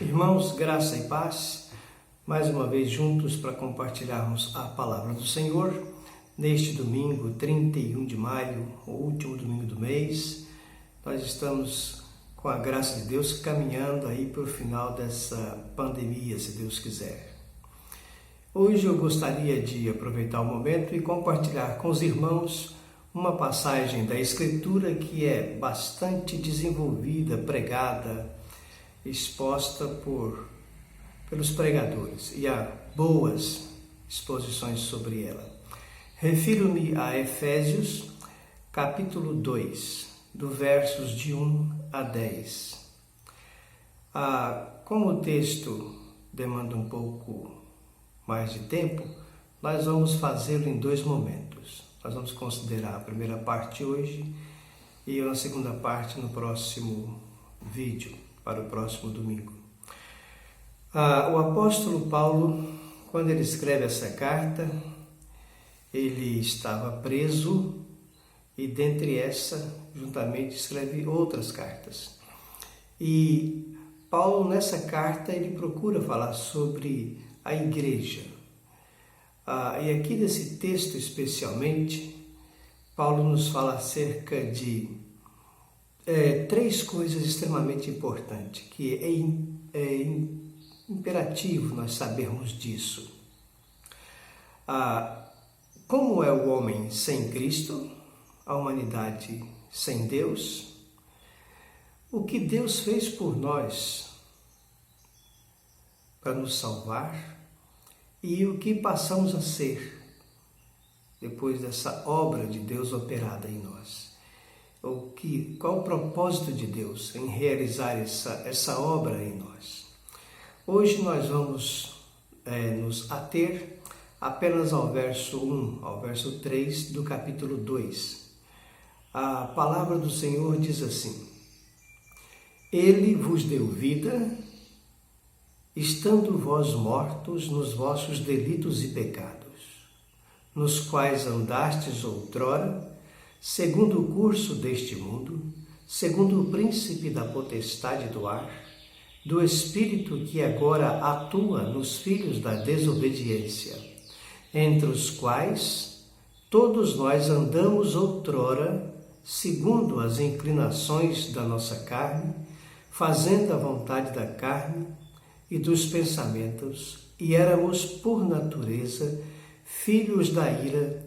Irmãos, graça e paz, mais uma vez juntos para compartilharmos a palavra do Senhor, neste domingo, 31 de maio, o último domingo do mês. Nós estamos, com a graça de Deus, caminhando aí para o final dessa pandemia, se Deus quiser. Hoje eu gostaria de aproveitar o momento e compartilhar com os irmãos uma passagem da Escritura que é bastante desenvolvida, pregada, exposta pelos pregadores, e há boas exposições sobre ela. Refiro-me a Efésios, capítulo 2, do versos de 1 a 10. Como o texto demanda um pouco mais de tempo, nós vamos fazê-lo em dois momentos. Nós vamos considerar a primeira parte hoje e a segunda parte no próximo vídeo, para o próximo domingo. O apóstolo Paulo, quando ele escreve essa carta, ele estava preso e dentre essa, juntamente, escreve outras cartas. E Paulo, nessa carta, ele procura falar sobre a igreja. E aqui nesse texto especialmente, Paulo nos fala acerca de três coisas extremamente importantes, que é imperativo nós sabermos disso. Como é o homem sem Cristo, a humanidade sem Deus, o que Deus fez por nós para nos salvar e o que passamos a ser depois dessa obra de Deus operada em nós. Qual o propósito de Deus em realizar essa obra em nós? Hoje nós vamos nos ater apenas ao verso 1, ao verso 3 do capítulo 2. A palavra do Senhor diz assim: Ele vos deu vida, estando vós mortos nos vossos delitos e pecados, nos quais andastes outrora, segundo o curso deste mundo, segundo o príncipe da potestade do ar, do espírito que agora atua nos filhos da desobediência, entre os quais todos nós andamos outrora, segundo as inclinações da nossa carne, fazendo a vontade da carne e dos pensamentos, e éramos, por natureza, filhos da ira,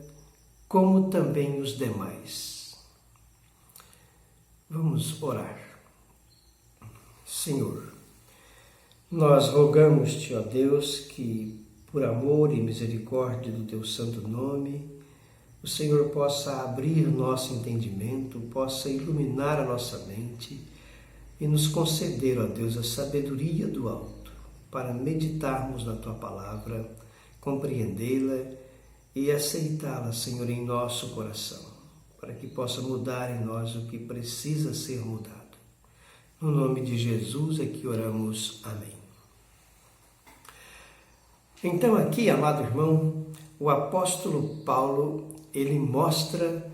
como também os demais. Vamos orar. Senhor, nós rogamos-te, ó Deus, que por amor e misericórdia do teu santo nome, o Senhor possa abrir nosso entendimento, possa iluminar a nossa mente e nos conceder, ó Deus, a sabedoria do alto para meditarmos na tua palavra, compreendê-la e aceitá-la, Senhor, em nosso coração, para que possa mudar em nós o que precisa ser mudado. No nome de Jesus é que oramos. Amém. Então aqui, amado irmão, o apóstolo Paulo, ele mostra,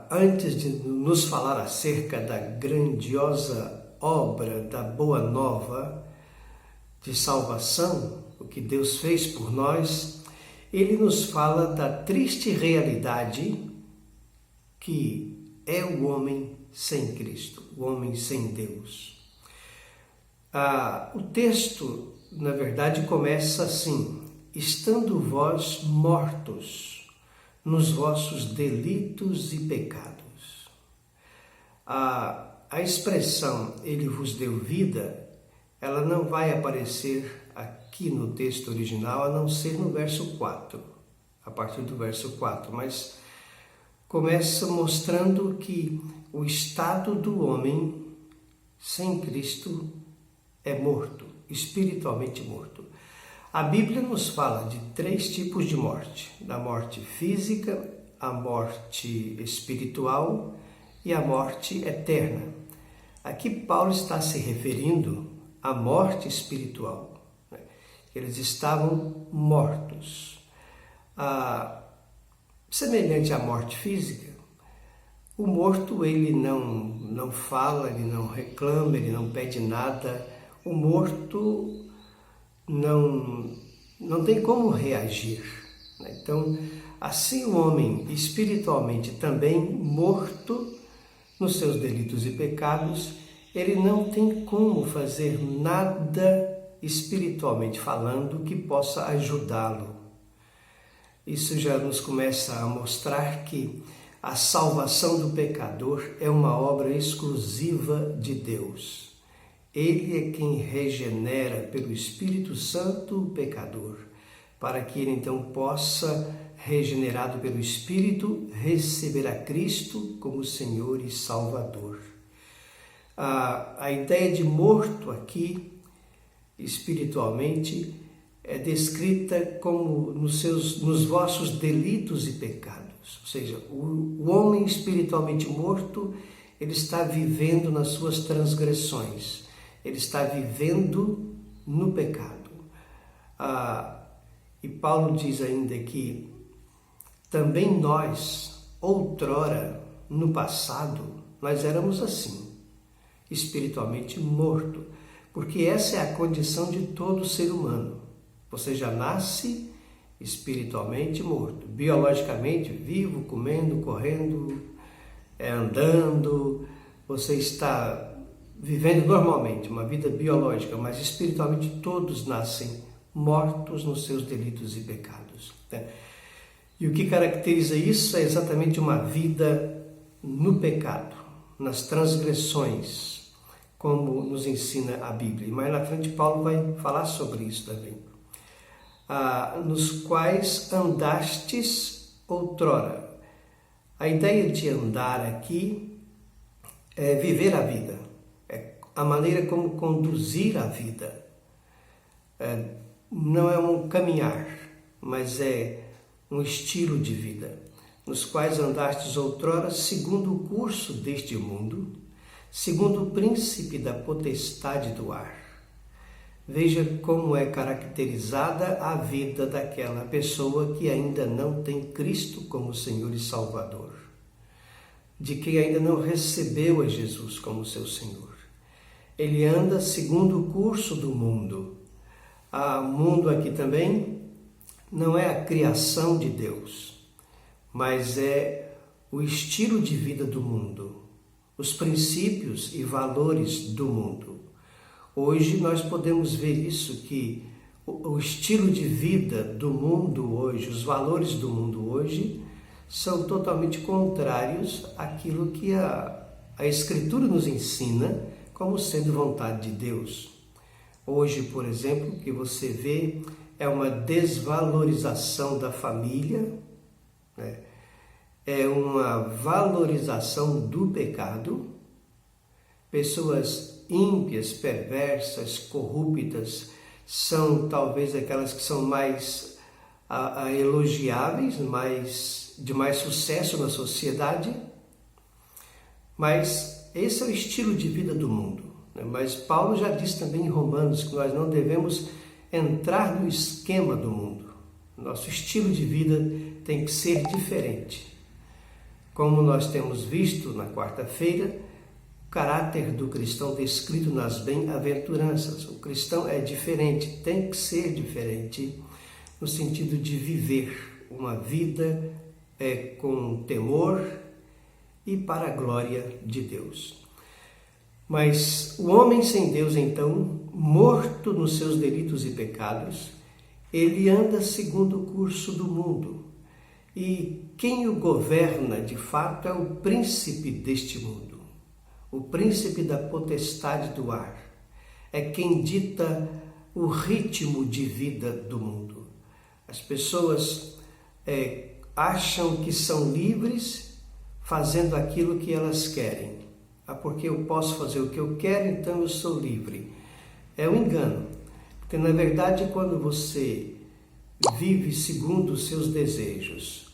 antes de nos falar acerca da grandiosa obra da Boa Nova de salvação, o que Deus fez por nós, ele nos fala da triste realidade que é o homem sem Cristo, o homem sem Deus. O texto, na verdade, começa assim: estando vós mortos nos vossos delitos e pecados. A expressão ele vos deu vida, ela não vai aparecer aqui no texto original, a não ser no verso 4, a partir do verso 4, mas começa mostrando que o estado do homem sem Cristo é morto, espiritualmente morto. A Bíblia nos fala de três tipos de morte: da morte física, a morte espiritual e a morte eterna. Aqui Paulo está se referindo à morte espiritual. Eles estavam mortos. Semelhante à morte física, o morto ele não fala, ele não reclama, ele não pede nada. o morto não tem como reagir. Então, assim o homem espiritualmente também morto nos seus delitos e pecados, ele não tem como fazer nada espiritualmente falando que possa ajudá-lo. Isso já nos começa a mostrar que a salvação do pecador é uma obra exclusiva de Deus. Ele é quem regenera pelo Espírito Santo o pecador, para que ele então possa, regenerado pelo Espírito, receber a Cristo como Senhor e Salvador. A ideia de morto aqui, espiritualmente, é descrita como nos vossos delitos e pecados. Ou seja, o homem espiritualmente morto, ele está vivendo nas suas transgressões, ele está vivendo no pecado. E Paulo diz ainda que também nós, outrora, no passado, nós éramos assim, espiritualmente morto, porque essa é a condição de todo ser humano. Você já nasce espiritualmente morto, biologicamente vivo, comendo, correndo, andando, você está vivendo normalmente uma vida biológica, mas espiritualmente todos nascem mortos nos seus delitos e pecados. E o que caracteriza isso é exatamente uma vida no pecado, nas transgressões, como nos ensina a Bíblia. E mais na frente Paulo vai falar sobre isso também. Nos quais andastes outrora. A ideia de andar aqui é viver a vida, é a maneira como conduzir a vida. Não é um caminhar, mas é um estilo de vida, nos quais andastes outrora segundo o curso deste mundo, segundo o príncipe da potestade do ar. Veja como é caracterizada a vida daquela pessoa que ainda não tem Cristo como Senhor e Salvador, de quem ainda não recebeu a Jesus como seu Senhor. Ele anda segundo o curso do mundo. O mundo aqui também não é a criação de Deus, mas é o estilo de vida do mundo, os princípios e valores do mundo. Hoje nós podemos ver isso, que o estilo de vida do mundo hoje, os valores do mundo hoje, são totalmente contrários àquilo que a Escritura nos ensina como sendo vontade de Deus. Hoje, por exemplo, o que você vê é uma desvalorização da família, é uma valorização do pecado, pessoas ímpias, perversas, corruptas, são talvez aquelas que são mais elogiáveis, de mais sucesso na sociedade, mas esse é o estilo de vida do mundo. Mas Paulo já diz também em Romanos que nós não devemos entrar no esquema do mundo. Nosso estilo de vida tem que ser diferente. Como nós temos visto na quarta-feira, o caráter do cristão descrito nas bem-aventuranças. O cristão é diferente, tem que ser diferente no sentido de viver uma vida com temor e para a glória de Deus. Mas o homem sem Deus, então, morto nos seus delitos e pecados, ele anda segundo o curso do mundo. E quem o governa, de fato, é o príncipe deste mundo, o príncipe da potestade do ar. É quem dita o ritmo de vida do mundo. As pessoas acham que são livres fazendo aquilo que elas querem. Porque eu posso fazer o que eu quero, então eu sou livre. É um engano, porque na verdade quando você vive segundo os seus desejos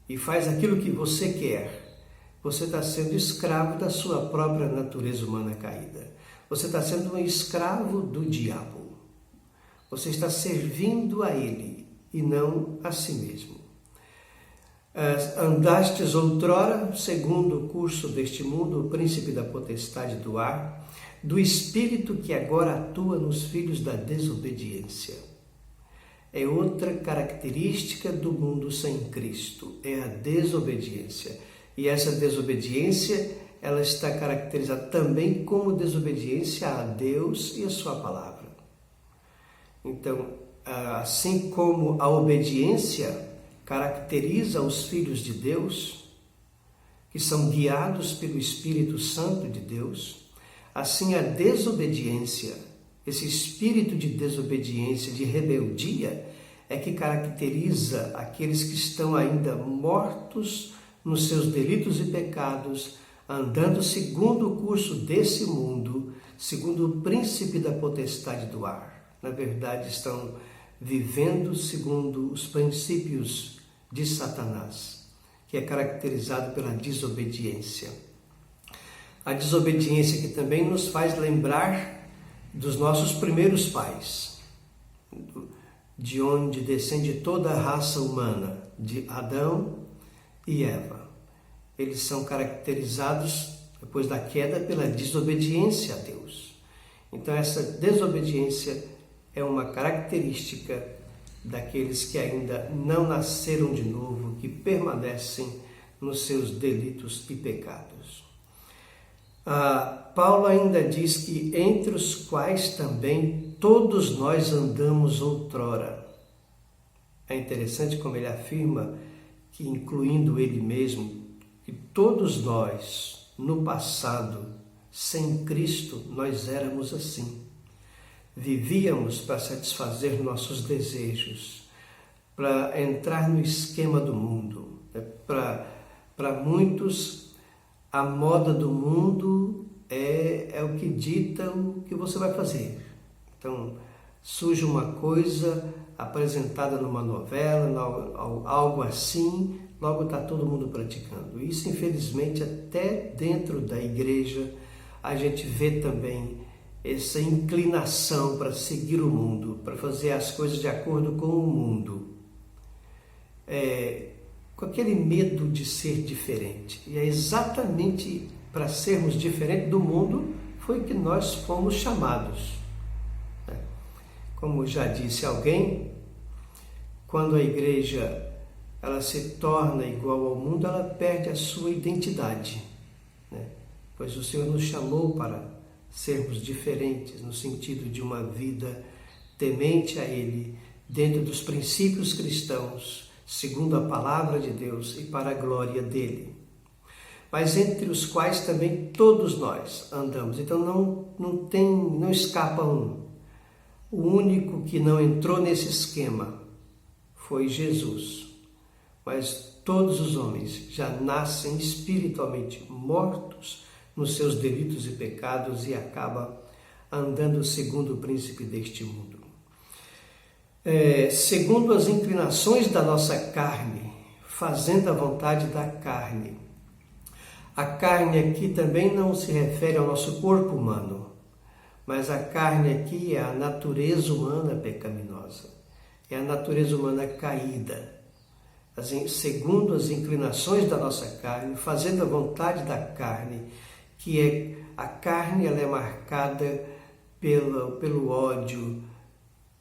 e faz aquilo que você quer, você está sendo escravo da sua própria natureza humana caída. Você está sendo um escravo do diabo. Você está servindo a ele e não a si mesmo. Andastes outrora, segundo o curso deste mundo, o príncipe da potestade do ar. do espírito que agora atua nos filhos da desobediência. É outra característica do mundo sem Cristo, é a desobediência. E essa desobediência, ela está caracterizada também como desobediência a Deus e a sua palavra. Então, assim como a obediência caracteriza os filhos de Deus, que são guiados pelo Espírito Santo de Deus, assim a desobediência, esse espírito de desobediência, de rebeldia, é que caracteriza aqueles que estão ainda mortos nos seus delitos e pecados, andando segundo o curso desse mundo, segundo o príncipe da potestade do ar. Na verdade, estão vivendo segundo os princípios de Satanás, que é caracterizado pela desobediência. A desobediência que também nos faz lembrar dos nossos primeiros pais, de onde descende toda a raça humana, de Adão e Eva. Eles são caracterizados, depois da queda, pela desobediência a Deus. Então, essa desobediência é uma característica daqueles que ainda não nasceram de novo, que permanecem nos seus delitos e pecados. Paulo ainda diz que entre os quais também todos nós andamos outrora. É interessante como ele afirma que, incluindo ele mesmo, que todos nós, no passado, sem Cristo, nós éramos assim. Vivíamos para satisfazer nossos desejos, para entrar no esquema do mundo. Para muitos, a moda do mundo é o que dita o que você vai fazer. Então, surge uma coisa apresentada numa novela, algo assim, logo está todo mundo praticando. Isso, infelizmente, até dentro da igreja, a gente vê também essa inclinação para seguir o mundo, para fazer as coisas de acordo com o mundo. Com aquele medo de ser diferente. E é exatamente para sermos diferentes do mundo foi que nós fomos chamados. Como já disse alguém, quando a igreja ela se torna igual ao mundo, ela perde a sua identidade. Pois o Senhor nos chamou para sermos diferentes, no sentido de uma vida temente a Ele, dentro dos princípios cristãos, segundo a palavra de Deus e para a glória dEle. Mas entre os quais também todos nós andamos. Então não escapa um. O único que não entrou nesse esquema foi Jesus. Mas todos os homens já nascem espiritualmente mortos nos seus delitos e pecados e acabam andando segundo o príncipe deste mundo. Segundo as inclinações da nossa carne, fazendo a vontade da carne. A carne aqui também não se refere ao nosso corpo humano, mas a carne aqui é a natureza humana pecaminosa, é a natureza humana caída. Segundo as inclinações da nossa carne, fazendo a vontade da carne, que a carne ela é marcada pelo ódio,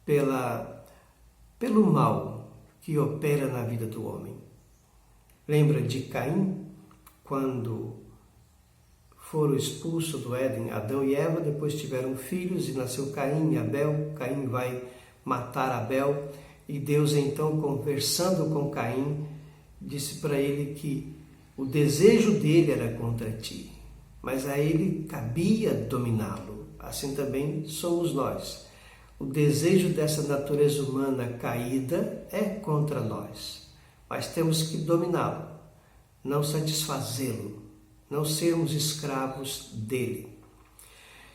pelo mal que opera na vida do homem. Lembra de Caim? Quando foram expulsos do Éden, Adão e Eva, depois tiveram filhos e nasceu Caim e Abel. Caim vai matar Abel e Deus então, conversando com Caim, disse para ele que o desejo dele era contra ti, mas a ele cabia dominá-lo. Assim também somos nós. O desejo dessa natureza humana caída é contra nós, mas temos que dominá-lo, não satisfazê-lo, não sermos escravos dele.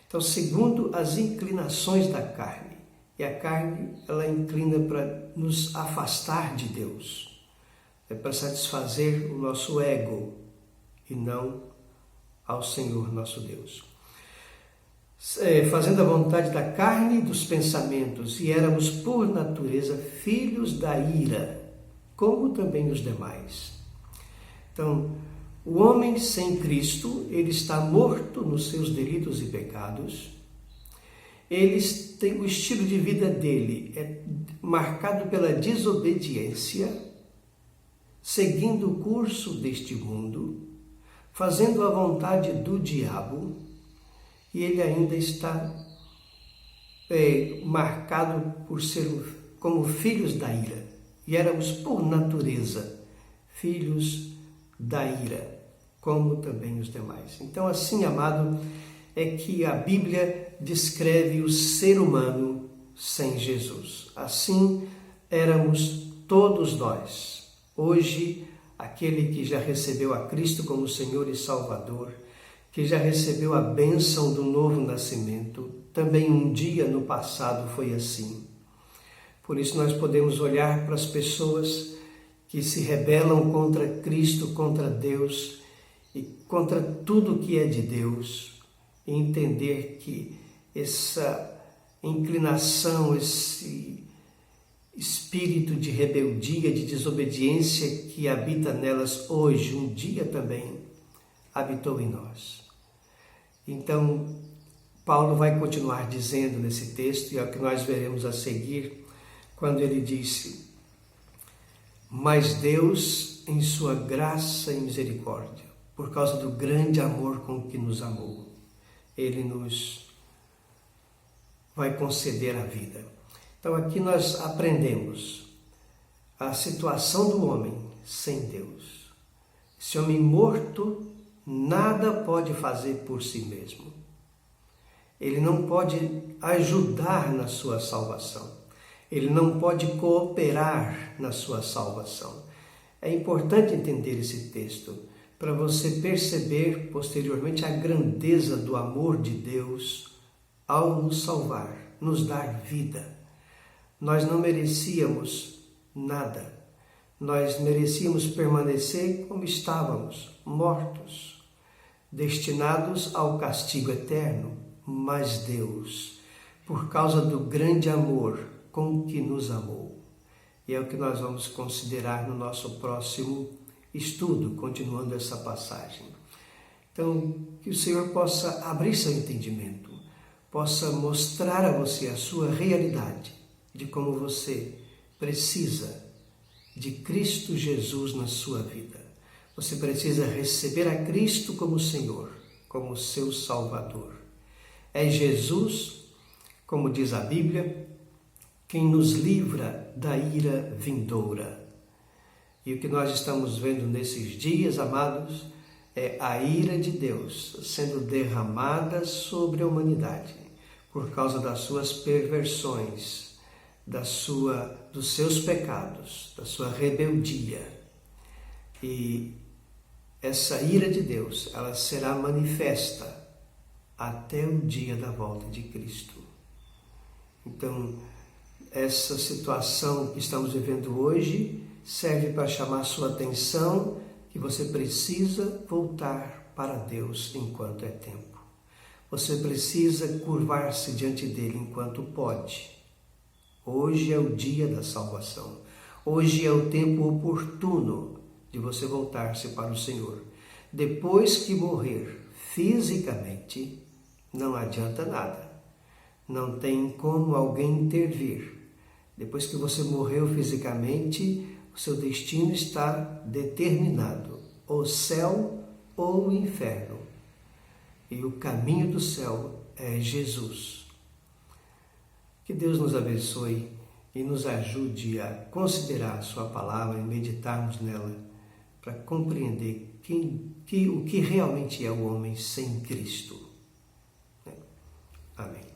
Então, segundo as inclinações da carne, e a carne ela inclina para nos afastar de Deus, é para satisfazer o nosso ego e não ao Senhor nosso Deus. Fazendo a vontade da carne e dos pensamentos, e éramos por natureza filhos da ira, como também os demais. Então, O homem sem Cristo, ele está morto nos seus delitos e pecados. O estilo de vida dele é marcado pela desobediência, seguindo o curso deste mundo, fazendo a vontade do diabo, e ele ainda está marcado por ser como filhos da ira. E éramos, por natureza, filhos da ira, como também os demais. Então, assim, amado, é que a Bíblia descreve o ser humano sem Jesus. Assim éramos todos nós. Hoje, aquele que já recebeu a Cristo como Senhor e Salvador, que já recebeu a bênção do novo nascimento, também um dia no passado foi assim. Por isso nós podemos olhar para as pessoas que se rebelam contra Cristo, contra Deus e contra tudo que é de Deus, e entender que essa inclinação, esse espírito de rebeldia, de desobediência que habita nelas hoje, um dia também habitou em nós. Então, Paulo vai continuar dizendo nesse texto, e é o que nós veremos a seguir, quando ele disse: mas Deus, em sua graça e misericórdia, por causa do grande amor com que nos amou, ele nos vai conceder a vida. Então aqui nós aprendemos a situação do homem sem Deus. Esse homem morto nada pode fazer por si mesmo. Ele não pode ajudar na sua salvação. Ele não pode cooperar na sua salvação. É importante entender esse texto para você perceber posteriormente a grandeza do amor de Deus ao nos salvar, nos dar vida. Nós não merecíamos nada. Nós merecíamos permanecer como estávamos, mortos, destinados ao castigo eterno. Mas Deus, por causa do grande amor com que nos amou, e é o que nós vamos considerar no nosso próximo estudo, continuando essa passagem. Então, que o Senhor possa abrir seu entendimento, possa mostrar a você a sua realidade, de como você precisa de Cristo Jesus na sua vida. Você precisa receber a Cristo como Senhor, como seu Salvador. É Jesus, como diz a Bíblia, quem nos livra da ira vindoura. E o que nós estamos vendo nesses dias, amados, é a ira de Deus sendo derramada sobre a humanidade por causa das suas perversões, dos seus pecados, da sua rebeldia. E essa ira de Deus, ela será manifesta até o dia da volta de Cristo. Então, essa situação que estamos vivendo hoje serve para chamar sua atenção que você precisa voltar para Deus enquanto é tempo. Você precisa curvar-se diante dele enquanto pode. Hoje é o dia da salvação. Hoje é o tempo oportuno de você voltar-se para o Senhor. Depois que morrer fisicamente, não adianta nada. Não tem como alguém intervir. Depois que você morreu fisicamente, o seu destino está determinado, o céu ou o inferno. E o caminho do céu é Jesus. Que Deus nos abençoe e nos ajude a considerar a sua palavra e meditarmos nela para compreender o que realmente é o homem sem Cristo. Amém.